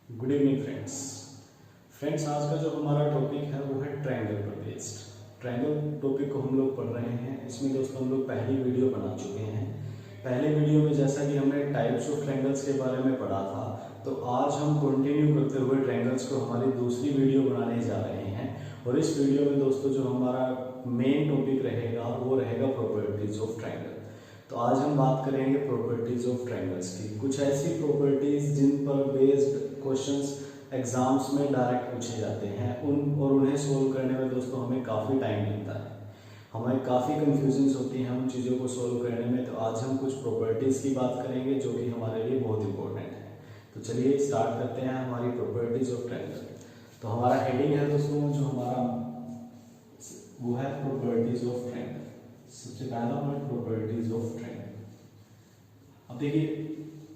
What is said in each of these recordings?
Good evening friends आज का जो हमारा टॉपिक है वो है ट्रायंगल पर बेस्ड। ट्रायंगल टॉपिक को हम लोग पढ़ रहे हैं। इसमें दोस्तों हम लोग पहली वीडियो बना चुके हैं। पहले वीडियो में जैसा कि हमने टाइप्स ऑफ ट्रायंगल्स के बारे में पढ़ा था, तो आज हम कंटिन्यू करते हुए ट्रायंगल्स को हमारी दूसरी वीडियो बनाने जा रहे हैं। और इस वीडियो में दोस्तों जो हमारा मेन टॉपिक रहेगा वो रहेगा प्रॉपर्टीज ऑफ ट्रायंगल। तो आज हम बात करेंगे प्रॉपर्टीज ऑफ ट्रायंगल्स की, कुछ ऐसी प्रॉपर्टीज जिन पर बेस्ड क्वेश्चंस एग्जाम्स में डायरेक्ट पूछे जाते हैं उन्हें सोल्व करने में दोस्तों हमें काफ़ी टाइम लगता है, हमें काफ़ी कंफ्यूजन्स होती हैं उन चीज़ों को सोल्व करने में। तो आज हम कुछ प्रॉपर्टीज़ की बात करेंगे जो कि हमारे लिए बहुत इंपॉर्टेंट है। तो चलिए स्टार्ट करते हैं हमारी प्रॉपर्टीज ऑफ ट्रायंगल। तो हमारा हेडिंग है दोस्तों जो हमारा वो है प्रॉपर्टीज ऑफ ट्रायंगल। सबसे पहला पॉइंट प्रॉपर्टीज ऑफ ट्रायंगल। अब देखिए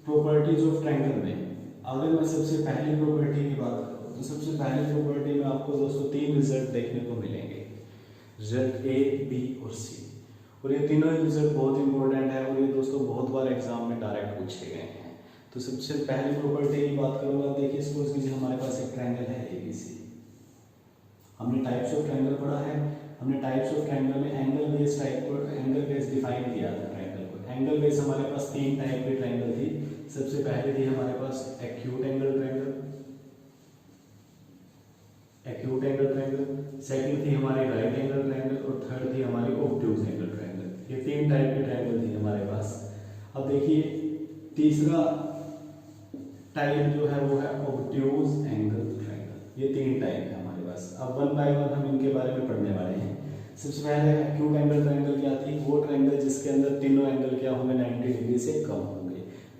प्रॉपर्टीज ऑफ ट्रायंगल में अगर मैं सबसे पहली प्रॉपर्टी की बात करूँ तो सबसे पहली प्रॉपर्टी में आपको दोस्तों तीन रिजल्ट देखने को मिलेंगे, रिजल्ट ए, बी और सी। और ये तीनों रिजल्ट बहुत इंपॉर्टेंट है और ये दोस्तों बहुत बार एग्जाम में डायरेक्ट पूछे गए हैं। तो सबसे पहली प्रॉपर्टी की बात करूँगा, देखिए सपोज कीजिए हमारे पास एक ट्रायंगल है ABC। हमने टाइप्स ऑफ ट्रायंगल पढ़ा है, हमने टाइप्स ऑफ ट्रायंगल में एंगल बेस टाइप को एंगल बेस डिफाइन किया था ट्रायंगल को। एंगल बेस हमारे पास तीन टाइप की ट्रायंगल थी। सबसे पहले थी हमारे पास एक्यूट एंगल ट्रायंगल, सेकंड थी हमारी राइट एंगल ट्रायंगल और थर्ड थी हमारी ऑब्ट्यूज एंगल ट्रायंगल। ये तीन टाइप की ट्रायंगल थी हमारे पास। अब देखिए तीसरा टाइप जो है वो है ऑब्ट्यूज एंगल ट्रायंगल। ये तीन टाइप है हमारे पास। अब वन बाय वन हम इनके बारे में पढ़ने वाले हैं। सबसे पहले एक्यूट एंगल ट्रायंगल क्या थी? वो ट्रायंगल जिसके अंदर तीनों एंगल क्या होंगे, 90 डिग्री से कम होंगे।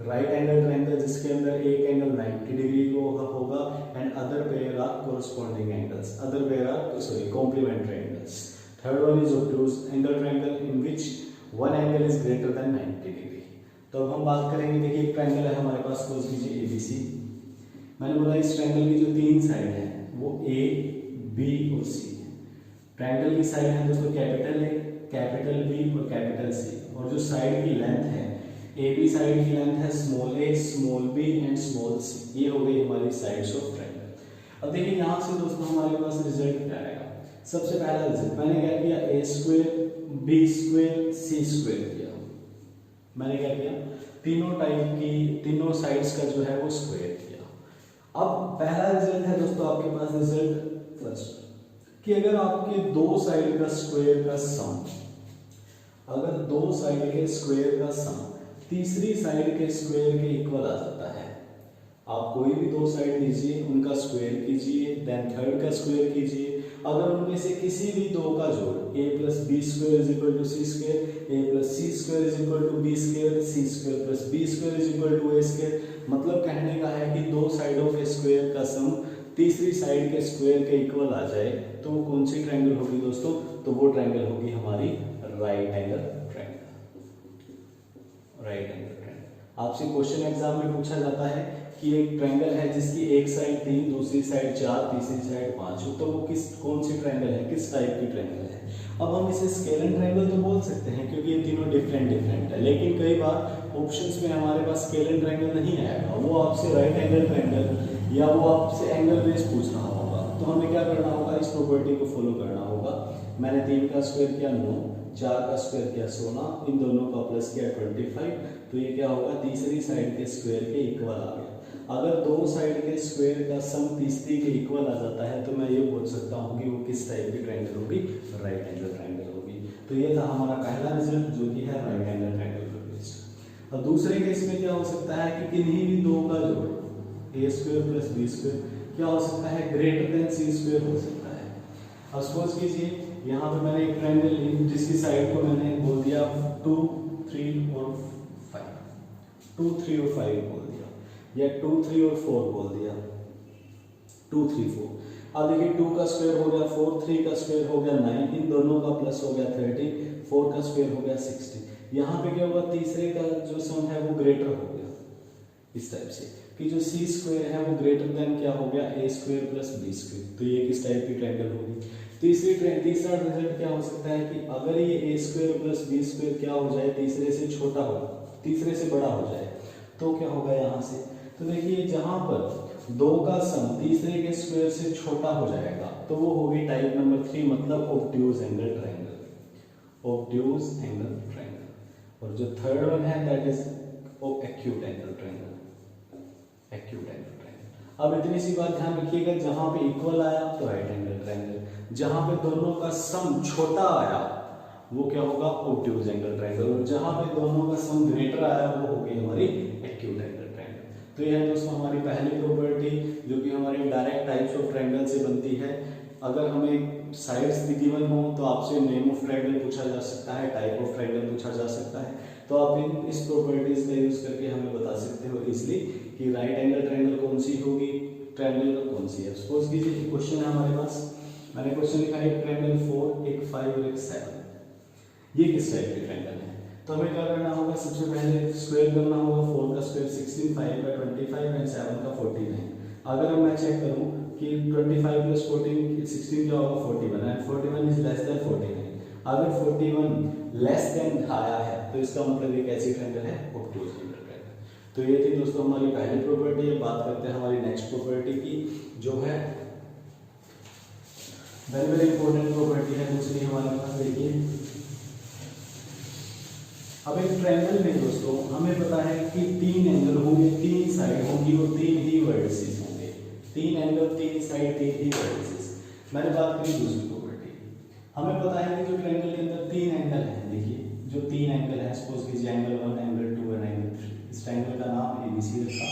राइट एंगल ट्रायंगल जिसके अंदर एक एंगल 90 डिग्री को होगा and other pair are corresponding angles, other pair are complementary angles. Third one is obtuse angle triangle in which one angle is greater than 90 degree. तो अब हम बात करेंगे, देखिए एक ट्रायंगल है हमारे पास, सपोज कीजिए ABC। मैंने बोला इस ट्रायंगल की जो तीन साइड है वो A, B और C है। ट्रायंगल की साइड है दोस्तों कैपिटल A, कैपिटल B और कैपिटल C। और जो साइड की लेंथ है AB साइड की लेंथ है small a, small b and small c। ये हो गई हमारी साइड्स ऑफ ट्रायंगल। अब देखिए यहाँ से दोस्तों हमारे पास रिजल्ट क्या आएगा। सबसे पहला रिजल्ट मैंने क्या किया, a square, b square, c square किया। मैंने क्या किया, तीनों टाइप की तीनों साइड्स का जो है वो स्क्वायर किया। अब पहला रिजल्ट है दोस्तों आपके पास, रिजल्ट फर्स्ट, कि अगर आपके दो साइड का स्क्वायर का सम, अगर दो साइड के स्क्वायर का सम तीसरी साइड के स्क्वायर के इक्वल आ जाता है। आप कोई भी दो साइड लीजिए, उनका स्क्वायर कीजिए, देन थर्ड का स्क्वायर कीजिए। अगर उनमें से किसी भी दो का जोड़ a plus b square is equal to c square, a plus c square is equal to b square, c square plus b square is equal to a square, मतलब कहने का है कि दो साइडों के स्क्वायर का सम तीसरी साइड के स्क्वायर के इक्वल आ जाए तो वो कौन सी ट्रायंगल होगी दोस्तों? तो वो ट्रायंगल होगी हमारी right angle triangle. Right angle triangle आपसे क्वेश्चन एग्जाम में पूछा जाता है कि एक ट्रायंगल है जिसकी एक साइड 3, दूसरी साइड 4, तीसरी साइड 5 हो, तो वो कौन सी ट्रायंगल है, किस टाइप की ट्रायंगल है? अब हम इसे स्केलर ट्रायंगल तो बोल सकते हैं क्योंकि ये तीनों डिफरेंट है, लेकिन कई बार ऑप्शंस में हमारे पास स्केलर ट्रायंगल नहीं आएगा, वो आपसे राइट एंगल ट्रायंगल या वो आपसे एंगल बेस पूछ रहा होगा। तो हमें क्या करना होगा, इस प्रॉपर्टी को फॉलो करना होगा। मैंने 3 का स्क्वायर किया 9, 4 का स्क्वायर किया 16, इन दोनों का प्लस किया 25, तो ये क्या होगा, तीसरी साइड के स्क्वायर के इक्वल आ गया। अगर दो साइड के स्क्वायर का सम तीसरी के इक्वल आ जाता है तो मैं ये बोल सकता हूँ कि वो किस टाइप की ट्रायंगल होगी, राइट एंगल ट्रायंगल होगी। तो ये था हमारा पहला रिजल्ट जो कि है राइट एंगल ट्रायंगल पर बेस्ड। और दूसरे केस में क्या हो सकता है कि किन्हीं भी दो का जोड़ a square plus b square क्या हो सकता है, ग्रेटर देन c स्क्वायर हो सकता है। अब सपोज कीजिए यहाँ पे मैंने एक ट्रायंगल ली जिसकी साइड को मैंने बोल दिया 2, 3 और 5, 2, 3 और 5 बोल दिया, या 2, 3 और 4 बोल दिया, 2, 3, 4। अब देखिए 2 का स्क्वायर हो गया 4, 3 का स्क्वायर हो गया 9, इन दोनों का प्लस हो गया 30, 4 का स्क्वायर हो गया 60। यहाँ पे क्या होगा, तीसरे का जो सम है वो ग्रेटर हो गया इस टाइप से कि जो सी स्क्वायर है वो ग्रेटर देन क्या हो गया, a square plus b square. तो ये किस टाइप की ट्रायंगल होगी? तीसरा रिजल्ट क्या हो सकता है कि अगर ये a square plus b square क्या हो जाए, तीसरे से छोटा हो, तीसरे से बड़ा हो जाए, तो क्या होगा यहाँ से? तो देखिए जहां पर दो का सम तीसरे के स्क्वायर से छोटा हो जाएगा तो वो होगी टाइप नंबर 3, मतलब obtuse angle triangle, obtuse angle triangle. और जो थर्ड वन है that is acute angle triangle, acute angle triangle. अब इतनी सी बात ध्यान रखिएगा, जहां पे इक्वल आया तो राइट एंगल ट्रायंगल, जहां पे दोनों का सम छोटा आया वो क्या होगा, ऑब्ट्यूज एंगल ट्रायंगल, और जहां पे दोनों का सम ग्रेटर आया वो होगी हमारी एक्यूट एंगल ट्रायंगल। तो यह है दोस्तों हमारी पहली प्रॉपर्टी जो कि हमारी डायरेक्ट टाइप्स ऑफ ट्रायंगल से बनती है। अगर हमें साइड्स गिवन हो तो आपसे नेम ऑफ ट्रायंगल पूछा जा सकता है, टाइप ऑफ ट्रायंगल पूछा जा सकता है, तो आप इस प्रॉपर्टीज का यूज करके हमें बता सकते हो इजिली कि राइट एंगल ट्रायंगल कौन सी होगी, ट्रायंगल कौन सी है। सपोज कीजिए क्वेश्चन है हमारे पास, मैंने क्वेश्चन लिखा है ट्रायंगल 4, एक 5 और एक 7। ये किस टाइप के ट्रायंगल है? तो हमें क्या करना होगा, सबसे पहले स्क्वायर करना होगा। 4 का स्क्वायर 16, 5 का 25 एंड 7 का 49। अगर मैं चेक करूं कि 25 प्लस 14 16 क्या होगा, 41 एंड 41 इज लेस देन 49। अगर 41 लेस देन आया है तो इसका मतलब ये कैसी ट्रायंगल है, ऑब्ट्यूज एंगल ट्रायंगल। तो ये थी दोस्तों हमारी पहली प्रॉपर्टी। अब बात करते हैं हमारी नेक्स्ट प्रॉपर्टी की, जो है वेरी वेरी इंपॉर्टेंट प्रॉपर्टी है दूसरी हमारे पास। देखिए अब एक ट्रायंगल में दोस्तों हमें पता है कि 3 एंगल होंगे, 3 साइड होंगी और 3 ही वर्टिसेस होंगे। 3 एंगल 3 साइड 3 ही वर्टिसेस। मैंने बात करी दूसरी प्रॉपर्टी, हमें पता है कि जो ट्रायंगल के अंदर 3 एंगल हैं, देखिए जो 3 एंगल है, सपोज कीजिए एंगल 1, एंगल 2 और एंगल 3। इस ट्रायंगल का नाम ABC रखा।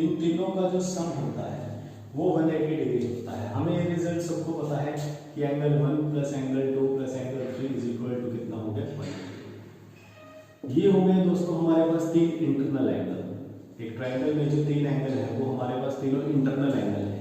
इन तीनों का जो सम होता है वो 180 डिग्री होता है। हमें ये रिजल्ट सबको पता है कि angle 1 plus angle 2 plus angle 3 is equal to कितना हो गया, 180। ये हो गए दोस्तों हमारे पास 3 इंटरनल एंगल। एक ट्रायंगल में जो 3 एंगल है वो हमारे पास तीनों इंटरनल एंगल है।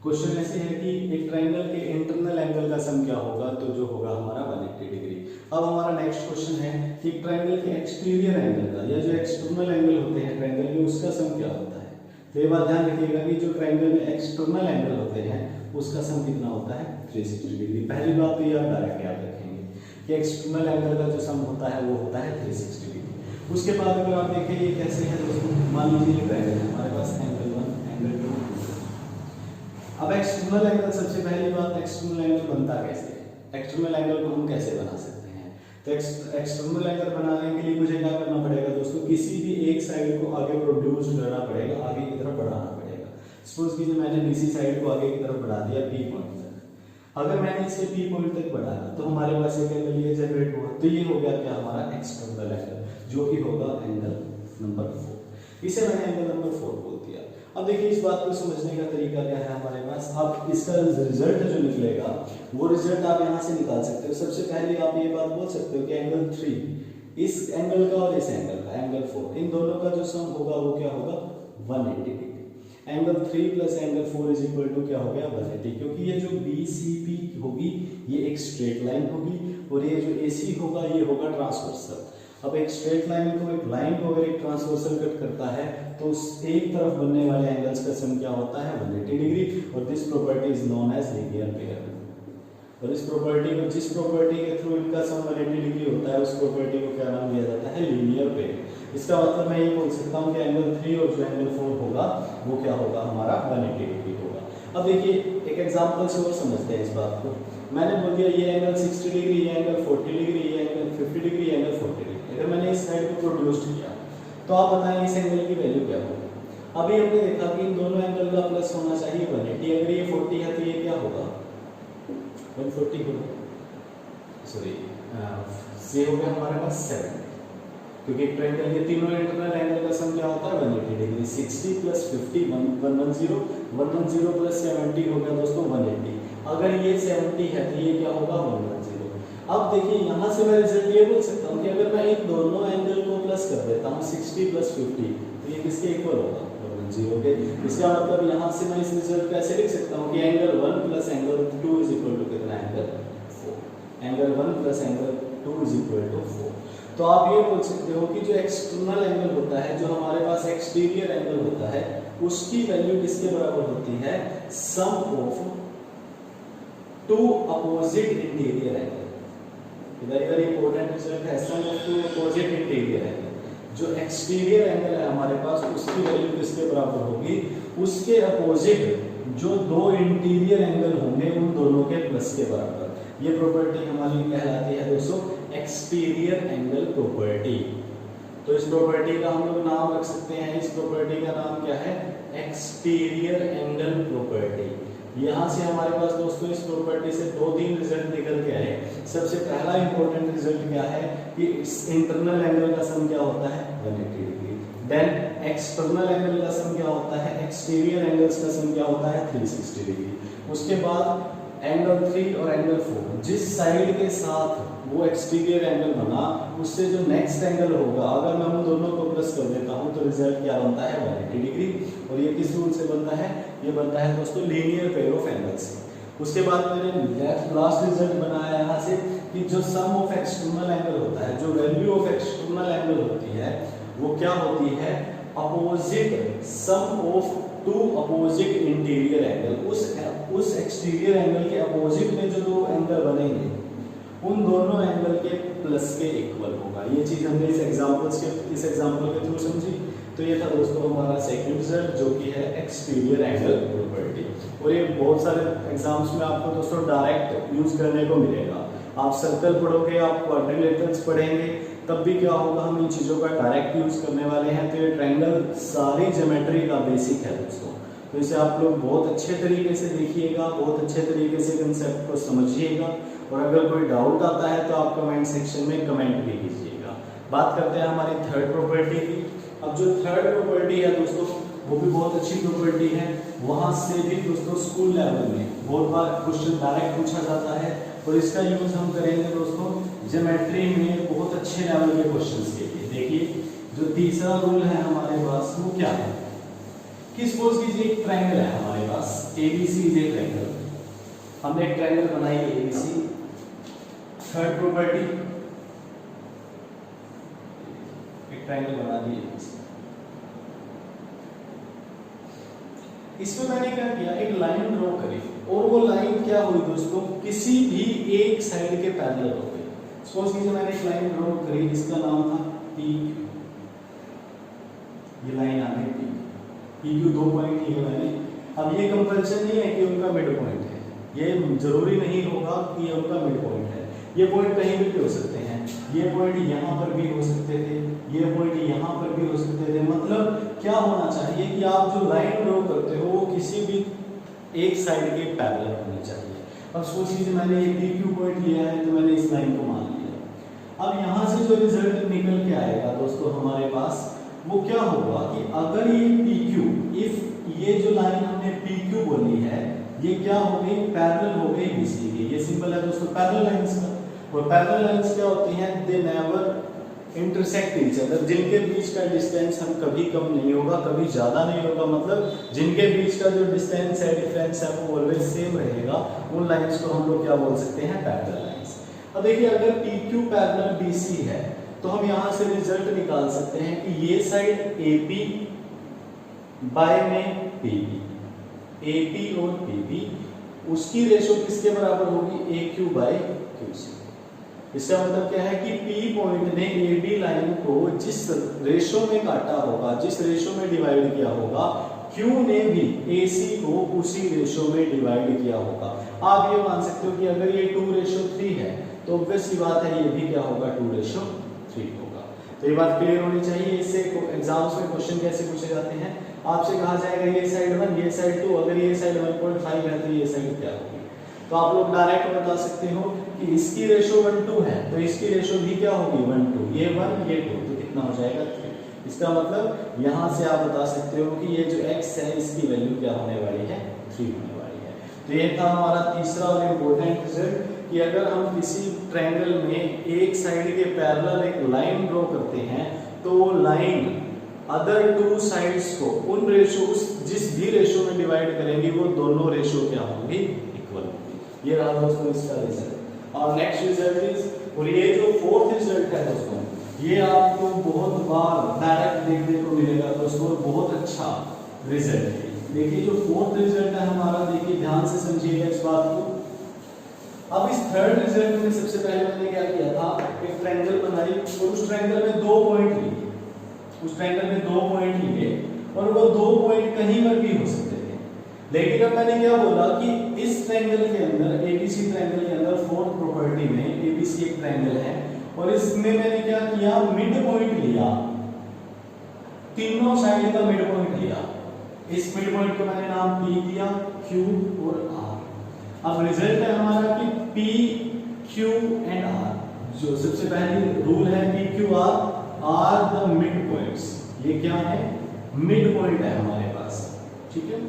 क्वेश्चन ऐसे है कि एक ट्रायंगल के इंटरनल एंगल का सम क्या होगा, तो जो होगा हमारा 180 डिग्री। अब हमारा नेक्स्ट क्वेश्चन है कि ट्रायंगल के एक्सटीरियर एंगल का या जो एक्सटर्नल एंगल होते हैं ट्रायंगल के, उसका सम क्या होता है। तो ये बात ध्यान रखिएगा कि जो ट्रायंगल में एक्सटर्नल एंगल होते हैं उसका सम कितना होता है, 360 डिग्री। पहली बात तो ये आप डायरेक्ट याद रखेंगे कि एक्सटर्नल एंगल का जो सम होता है वो होता है 360 डिग्री। उसके बाद अगर आप देखें ये कैसे है दोस्तों, मान लीजिए ये ट्रायंगल है हमारे पास, एंगल 1 एंगल 2। अब एक्सटर्नल एंगल, सबसे पहली बात एक्सटर्नल एंगल बनता कैसे है, एक्सटर्नल एंगल को हम कैसे बना सकते हैं। तो एक्सटर्नल एंगल बनाने के लिए मुझे क्या करना पड़ेगा दोस्तों, किसी भी एक साइड को आगे प्रोड्यूस करना पड़ेगा, आगे की तरफ बढ़ाना पड़ेगा। सपोज कीजिए मैंने BC साइड को आगे की तरफ बढ़ा दिया P पॉइंट तक। अगर मैंने इसे P पॉइंट तक बढ़ाया तो हमारे पास एक एंगल ये जनरेट हुआ, तो ये हो गया क्या हमारा एक्सटर्नल एंगल, जो कि होगा एंगल नंबर 4। इसे मैंने एंगल नंबर 4 बोल दिया। अब देखिए इस बात को समझने का तरीका क्या है हमारे पास। अब इसका रिजल्ट जो निकलेगा वो रिजल्ट आप यहाँ से निकाल सकते हो। सबसे पहले आप ये बात बोल सकते हो कि एंगल 3 इस एंगल का और इस एंगल का, एंगल 4, इन दोनों का जो सम होगा वो क्या होगा, 180 degree. Angle 3 plus angle 4 is equal to क्या हो गया, 180। क्योंकि ये जो BCP होगी ये एक स्ट्रेट लाइन होगी और ये जो AC होगा ये होगा ट्रांसवर्सल। अब एक स्ट्रेट लाइन को, एक लाइन को अगर एक ट्रांसवर्सल कट करता है तो उस एक तरफ बनने वाले एंगल्स का सम क्या होता है, 180 डिग्री। और this property is known as linear pair. और इस प्रॉपर्टी को, जिस प्रॉपर्टी के थ्रू इनका सम 180 डिग्री होता है उस प्रॉपर्टी को क्या नाम दिया जाता है, लीनियर पेयर। इसका मतलब मैं ये बोल सकता हूँ कि एंगल 3 और जो एंगल 4 होगा वो क्या होगा, हमारा 180 डिग्री होगा। अब देखिए एक एग्जांपल से और समझते हैं इस बात को। मैंने बोल दिया ये एंगल 60 डिग्री, ये एंगल 40 डिग्री, ये एंगल 50 डिग्री, ये एंगल 40 डिग्री। अगर मैंने इस साइड को प्रोड्यूस किया तो आप बताएं इस एंगल की वैल्यू क्या होगी। अभी हमने देखा कि इन दोनों एंगल का प्लस होना चाहिए 180। अगर ये 40 है तो ये क्या होगा, 140 होगा, सॉरी ये हो गया हमारे पास 7, क्योंकि ट्रायंगल के तीनों इंटरनल एंगल का सम क्या होता है, 180 डिग्री। 60 प्लस 50 110, 110 प्लस 70 हो गया दोस्तों 180। अगर ये 70 है तो ये क्या होगा, 110। अब देखिए यहाँ से मैं रिजल्ट ये बोल सकता हूँ कि अगर मैं इन दोनों एंगल को प्लस कर देता हूँ 60 प्लस 50 तो ये किसके इक्वल होगा, 110 के। इसका मतलब यहाँ से मैं इस रिजल्ट को ऐसे लिख सकता हूँ कि angle 1 plus angle 2 is equal to कितना, angle 4। Angle 1 plus angle 2 is equal to 4। तो आप ये बोल सकते हो कि जो एक्सटर्नल एंगल होता है, जो हमारे पास एक्सटीरियर एंगल होता है, उसकी वैल्यू किसके बराबर होती है, sum of 2 opposite interior angle. Very very important result है, sum of 2 opposite interior angle. जो एक्सटीरियर एंगल है हमारे पास उसकी वैल्यू किसके बराबर होगी, उसके अपोजिट जो दो इंटीरियर एंगल होंगे उन दोनों के प्लस के बराबर, ये प्रॉपर्टी हमारी कहलाती है दोस्तों एक्सटीरियर एंगल प्रॉपर्टी। तो इस प्रॉपर्टी का हम लोग नाम रख सकते हैं, इस प्रॉपर्टी का नाम क्या है, एक्सटीरियर एंगल प्रॉपर्टी। यहाँ से हमारे पास दोस्तों इस प्रॉपर्टी से दो तीन रिजल्ट निकल के आए। सबसे पहला इंपॉर्टेंट रिजल्ट क्या है कि इंटरनल एंगल का सम क्या होता है 180 डिग्री। देन एक्सटर्नल एंगल का सम क्या होता है, एक्सटीरियर एंगल्स का सम क्या होता है 360 डिग्री। उसके बाद एंगल 3 और एंगल 4, जिस साइड के साथ वो एक्सटीरियर एंगल बना उससे जो नेक्स्ट एंगल होगा, अगर मैं उन दोनों को प्लस कर देता हूं तो रिजल्ट क्या बनता है 180 डिग्री। और ये किस रूल से बनता है, ये बनता है दोस्तों लीनियर पेयर ऑफ एंगल्स से। उसके बाद मैंने लास्ट रिजल्ट बनाया यहाँ से कि जो सम ऑफ एक्सटर्नल एंगल होता है, जो वैल्यू ऑफ एक्सटर्नल एंगल होती है वो क्या होती है, opposite sum of two opposite interior angle. उस एक्सटीरियर एंगल के अपोजिट में जो दो एंगल बनेंगे उन दोनों एंगल के प्लस के इक्वल होगा। ये चीज हमने इस एग्जांपल के थ्रू समझी। तो ये था दोस्तों हमारा सेकंड रिजल्ट जो कि है एक्सटीरियर एंगल प्रॉपर्टी। और ये बहुत सारे एग्जाम्स में आपको दोस्तों डायरेक्ट यूज करने को मिलेगा। आप सर्कल पढ़ोगे, आप क्वाड्रिलेटरल्स पढ़ेंगे, तब भी क्या होगा, हम इन चीजों का डायरेक्ट यूज करने वाले हैं। तो ये ट्रायंगल सारी ज्योमेट्री का बेसिक है दोस्तों। तो इसे आप लोग बहुत अच्छे तरीके से देखिएगा, बहुत अच्छे तरीके से कंसेप्ट को समझिएगा। और अगर कोई डाउट आता है तो आप कमेंट सेक्शन में कमेंट भी कीजिएगा। बात करते हैं हमारी थर्ड प्रॉपर्टी की। अब जो थर्ड प्रॉपर्टी है दोस्तों वो भी बहुत अच्छी प्रॉपर्टी है। वहां से भी दोस्तों स्कूल लेवल में बहुत बार क्वेश्चन डायरेक्ट पूछा जाता है और इसका यूज हम करेंगे दोस्तों ज्योमेट्री में बहुत अच्छे लेवल के क्वेश्चंस के लिए। देखिए जो तीसरा रूल है हमारे पास वो क्या है कि सपोज कीजिए एक ट्रायंगल है हमारे पास, ABC इज ए ट्रायंगल। हमने एक ट्रायंगल बनाई ABC। थर्ड प्रॉपर्टी, एक ट्रायंगल बना दी ABC। इसमें मैंने क्या किया, एक लाइन ड्रॉ करी और वो लाइन क्या हुई दोस्तों, किसी भी एक साइड के पैरेलल हो गई। सपोज कीजिए मैंने एक लाइन ड्रॉ करी जिसका नाम था PQ। ये लाइन आ गई PQ, 2 पॉइंट लिए मैंने। अब ये कंपल्सन नहीं है कि उनका मिड पॉइंट है, ये जरूरी नहीं होगा कि ये उनका मिड पॉइंट है। ये पॉइंट कहीं भी हो सकते हैं, ये पॉइंट यहाँ पर भी हो सकते थे, ये पॉइंट यहाँ पर भी हो सकते थे। मतलब क्या होना चाहिए कि आप जो लाइन ड्रॉ करते हो वो किसी भी एक साइड के पैरेलल होनी चाहिए। अब सपोज कीजिए मैंने ये PQ पॉइंट लिया है तो मैंने इस लाइन को मान लिया। अब यहाँ से जो रिजल्ट निकल के आएगा दोस्तों हमारे पास वो क्या होगा कि अगर ये PQ, इफ ये जो लाइन हमने PQ बोली है ये क्या हो गई, पैरेलल हो गई BC की। ये सिंपल है दोस्तों पैरेलल लाइंस का। और पैरेलल लाइंस क्या होती हैं, they never intersect each other. जिनके बीच का डिस्टेंस हम कभी कम नहीं होगा, कभी ज्यादा नहीं होगा, मतलब जिनके बीच का जो डिस्टेंस है, डिफरेंस है वो ऑलवेज सेम रहेगा। उन लाइंस को हम लोग क्या बोल सकते हैं, पैरेलल लाइंस। अब देखिए अगर PQ पैरेलल BC है तो हम यहाँ से रिजल्ट निकाल सकते हैं कि ये साइड AP बाय में PB, AP और PB उसकी रेशो किसके बराबर होगी, AQ बाय QC। इसका मतलब क्या है कि P पॉइंट ने AB लाइन को जिस रेशो में काटा होगा, जिस रेशो में डिवाइड किया होगा, Q ने भी AC को उसी रेशो में डिवाइड किया होगा। आप ये मान सकते हो कि अगर ये 2:3 है तो ऑब्वियस सी बात है ये भी क्या होगा, 2:3 होगा। तो ये बात क्लियर होनी चाहिए। इससे एग्जाम्स में क्वेश्चन कैसे पूछे जाते हैं, आपसे कहा जाएगा ये साइड 1 ये साइड 2, अगर ये साइड 1.5 है तो ये साइड क्या होगी। तो आप लोग डायरेक्ट बता सकते हो कि इसकी रेशो 1:2 है तो इसकी रेशो भी क्या होगी 1:2, ये 1 ये 2 तो कितना हो जाएगा 3। इसका मतलब यहाँ से आप बता सकते हो कि ये जो x है इसकी वैल्यू क्या होने वाली है, 3 होने वाली है। तो ये था हमारा तीसरा और इम्पोर्टेंट रिजल्ट कि अगर हम किसी ट्रायंगल में एक साइड के पैरेलल एक लाइन ड्रॉ करते हैं तो वो लाइन अदर टू साइड्स को उन रेशो जिस भी रेशो में डिवाइड करेंगी वो दोनों रेशो क्या होंगी, इक्वल होंगी। ये रहा दोस्तों इसका रिजल्ट। और नेक्स्ट रिजल्ट इज, और ये जो फोर्थ रिजल्ट है दोस्तों ये आपको बहुत बार डायरेक्ट देखने को मिलेगा दोस्तों, बहुत अच्छा रिजल्ट है। देखिए जो फोर्थ रिजल्ट है हमारा, देखिए ध्यान से समझिएगा इस बात को। अब इस थर्ड रिजल्ट में सबसे पहले मैंने क्या किया था, एक ट्रायंगल बनाई और उस ट्रायंगल में 2 पॉइंट लिए, उस ट्रायंगल में 2 पॉइंट लिए और वो 2 पॉइंट कहीं पर भी हो सकते थे। लेकिन अब मैंने क्या बोला कि इस ट्रायंगल के अंदर, एबीसी ट्रायंगल के अंदर फोर्थ प्रॉपर्टी में एबीसी एक ट्रायंगल है और इसमें मैंने क्या किया, मिड पॉइंट लिया, तीनों साइड का मिड पॉइंट लिया। इस मिड पॉइंट को मैंने नाम P दिया, Q और R। अब रिजल्ट है हमारा कि P, Q एंड R, जो सबसे पहली रूल है PQR are the mid points. ये क्या है, मिड पॉइंट है हमारे पास, ठीक है।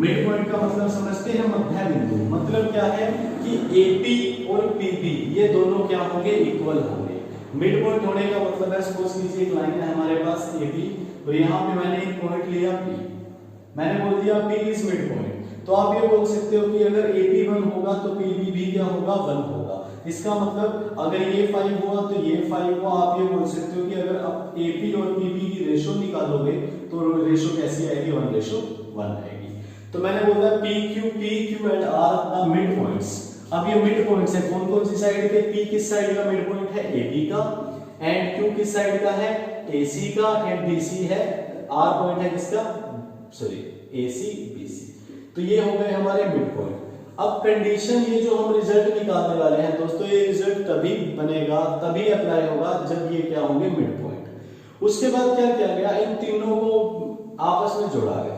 मिड पॉइंट का मतलब समझते हैं मध्य बिंदु। मतलब क्या है कि AP और PB ये दोनों क्या होंगे, इक्वल होंगे। मिड पॉइंट होने का मतलब है, सपोज कीजिए एक लाइन है हमारे पास AB और यहाँ पे मैंने एक पॉइंट लिया P, मैंने बोल दिया P इज मिड पॉइंट। तो आप ये बोल सकते हो कि अगर AB 1 होगा तो PB भी क्या होगा, 1 होगा। इसका मतलब अगर ये 5 हुआ तो ये 5 हुआ। आप ये बोल सकते हो कि अगर आप AP और PB की रेशो निकालोगे तो रेशो कैसी आएगी, 1:1 आएगी। तो मैंने बोला PQ and R the mid points. अब ये मिड पॉइंट्स है कौन कौन सी साइड के, P किस साइड का मिड पॉइंट है, AB का, एंड Q किस साइड का है, AC का, एंड BC है, R पॉइंट है किसका, सॉरी AC BC। तो ये हो गए हमारे मिड पॉइंट। अब कंडीशन, ये जो हम रिजल्ट निकालने वाले हैं दोस्तों, ये रिजल्ट तभी बनेगा, तभी अप्लाई होगा जब ये क्या होंगे, मिड पॉइंट। उसके बाद क्या किया गया, इन तीनों को आपस में जोड़ा गया।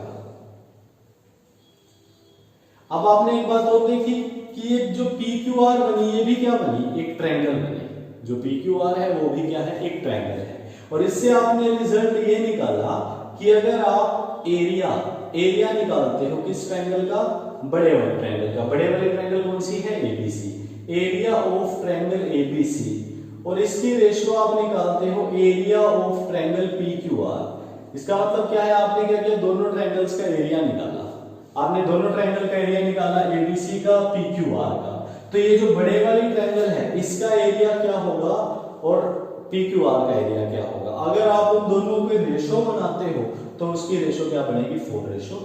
अब आपने एक बात और देखी कि ये जो PQR बनी, ये भी क्या बनी, एक ट्रायंगल बनी। जो PQR है वो भी क्या है, एक ट्रायंगल है। और इससे आपने रिजल्ट ये निकाला कि अगर आप एरिया निकालते हो किस ट्रायंगल का, बड़े वाले ट्रायंगल का। बड़े वाले ट्रायंगल कौन सी है, ABC। Area of triangle ABC और इसकी रेशियो आप निकालते हो एरिया ऑफ ट्रायंगल PQR। इसका मतलब क्या है, आपने क्या किया, दोनों ट्रायंगल्स का एरिया निकाला। आपने दोनों ट्रायंगल का एरिया निकाला, ABC का, PQR का। तो ये जो बड़े वाली ट्रायंगल है इसका एरिया क्या होगा और PQR का एरिया क्या होगा। अगर आप उन दोनों के रेशो बनाते हो तो उसकी रेशो क्या बनेगी, 4:1।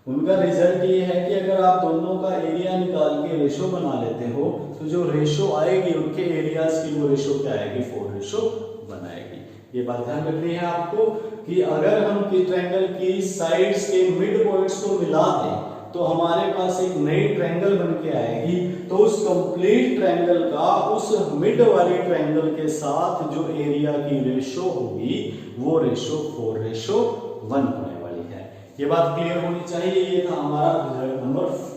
उनका रिजल्ट ये है कि अगर आप दोनों का एरिया निकाल के रेशो बना लेते हो तो जो रेशो आएगी उनके एरियाज की, वो रेशो क्या आएगी, 4:1 आएगी। ये बात ध्यान रखनी है आपको कि अगर हम ट्रायंगल की साइड्स के मिड पॉइंट्स को मिला दें तो हमारे पास एक नई ट्रायंगल बन के आएगी। तो उस कंप्लीट ट्रायंगल का उस मिड वाली ट्रायंगल के साथ जो एरिया की रेशो होगी वो रेशो 4:1 होने वाली है। ये बात क्लियर होनी चाहिए। ये था हमारा रिजल्ट नंबर 4।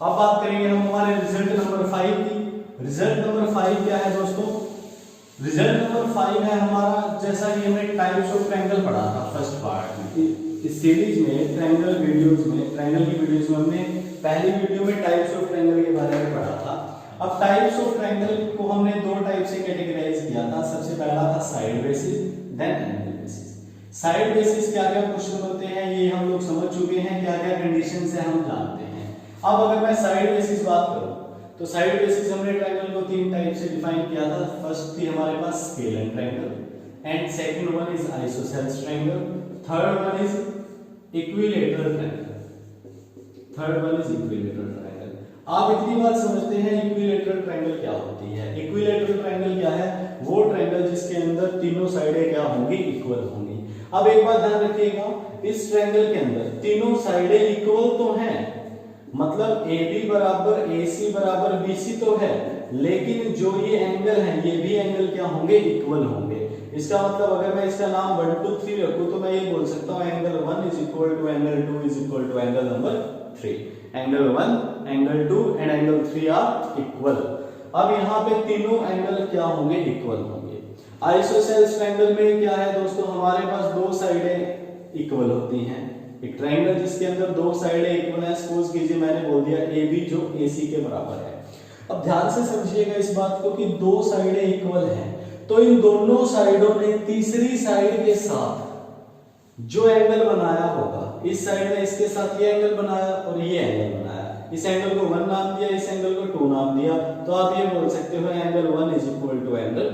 अब बात करेंगे हम हमारे रिजल्ट नंबर 5 की। रिजल्ट नंबर 5 क्या है दोस्तों, रिजल्ट नंबर 5 है हमारा, जैसा कि हमने टाइप्स ऑफ ट्रायंगल पढ़ा था फर्स्ट पार्ट में, इस सीरीज में ट्रायंगल की वीडियोस में हमने पहली वीडियो में टाइप्स ऑफ ट्रायंगल के बारे में पढ़ा था। अब टाइप्स ऑफ ट्रायंगल को हमने 2 टाइप से कैटेगराइज किया था। सबसे पहला था side basis, then angle basis. Side basis क्या क्या क्वेश्चन बनते हैं ये हम लोग समझ चुके हैं, क्या क्या कंडीशन से हम जानते हैं। अब अगर मैं साइड बेसिस बात करूं तो साइड बेसिस हमने ट्रायंगल को 3 टाइप से डिफाइन किया था। फर्स्ट थी हमारे पास scalar triangle and second one is isosceles triangle, third one is equilateral triangle. आप इतनी बात समझते हैं इक्विलैटरल ट्रायंगल क्या होती है। इक्विलैटरल ट्रायंगल क्या है, वो ट्रायंगल जिसके अंदर तीनों साइडें क्या होंगी, इक्वल होंगी। अब एक बात ध्यान रखिएगा, इस ट्रायंगल के अंदर तीनों साइडें इक्वल तो हैं, मतलब AB बराबर AC बराबर BC तो है, लेकिन जो ये एंगल है ये भी एंगल क्या होंगे, इक्वल होंगे। इसका मतलब अगर मैं इसका नाम 1 2 3 रखूं तो मैं ये बोल सकता हूं angle 1 is equal to angle 2 is equal to angle number 3। Angle 1 angle 2 and angle 3 are equal. अब यहाँ पे तीनों एंगल क्या होंगे, इक्वल होंगे। आइसोसेलेस ट्रायंगल में क्या है दोस्तों, हमारे पास 2 साइडें इक्वल होती हैं। एक ट्रायंगल जिसके अंदर 2 साइडें इक्वल है, सपोज कीजिए मैंने बोल दिया AB जो AC के बराबर है। अब ध्यान से समझिएगा इस बात को कि 2 साइडें इक्वल हैं तो इन दोनों साइडों ने तीसरी साइड के साथ जो एंगल बनाया होगा, इस साइड ने इसके साथ ये एंगल बनाया और ये एंगल बनाया, इस एंगल को 1 नाम दिया, इस एंगल को 2 नाम दिया, तो आप ये बोल सकते हो angle 1 is equal to angle.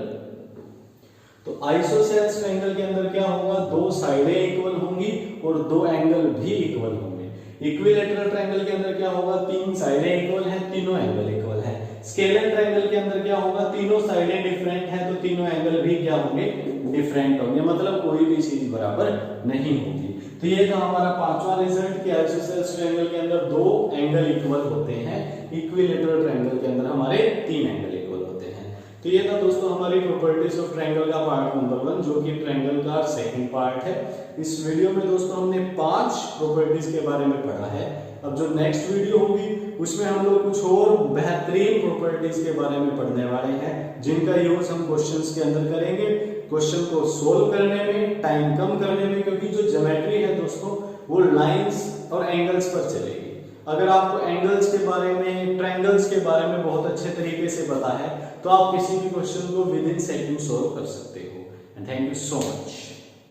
तो आइसोसेलेस ट्रायंगल के अंदर क्या होगा, 2 साइडें इक्वल होंगी और 2 एंगल भी इक्वल होंगे। इक्विलैटरल ट्रायंगल के अंदर क्या होगा, 3 साइडें इक्वल हैं, तीनों एंगल इक्वल है। स्केलर ट्रायंगल के अंदर क्या होगा, तीनों साइडें डिफरेंट हैं तो तीनों एंगल भी क्या होंगे, डिफरेंट होंगे, मतलब कोई भी चीज बराबर नहीं होगी। तो ये था हमारा पांचवा रिजल्ट कि आइसोसेलेस ट्रायंगल के अंदर दो एंगल इक्वल होते हैं, इक्विलैटरल ट्रायंगल के अंदर हमारे तीन एंगल इक्वल होते हैं। तो ये था दोस्तों हमारी प्रॉपर्टीज ऑफ ट्रायंगल का पार्ट नंबर 1, जो कि ट्रायंगल का सेकंड पार्ट है। इस वीडियो में दोस्तों हमने 5 प्रॉपर्टीज के बारे में पढ़ा है। अब जो नेक्स्ट वीडियो होगी उसमें हम लोग कुछ और बेहतरीन प्रॉपर्टीज के बारे में पढ़ने वाले हैं, जिनका यूज हम क्वेश्चंस के अंदर करेंगे, क्वेश्चन को सोल्व करने में, टाइम कम करने में, क्योंकि जो ज्योमेट्री है दोस्तों वो लाइंस और एंगल्स पर चलेगी। अगर आपको एंगल्स के बारे में, ट्रायंगल्स के बारे में बहुत अच्छे तरीके से पता है तो आप किसी भी क्वेश्चन को विद इन सेकंड सोल्व कर सकते हो। And thank you so much.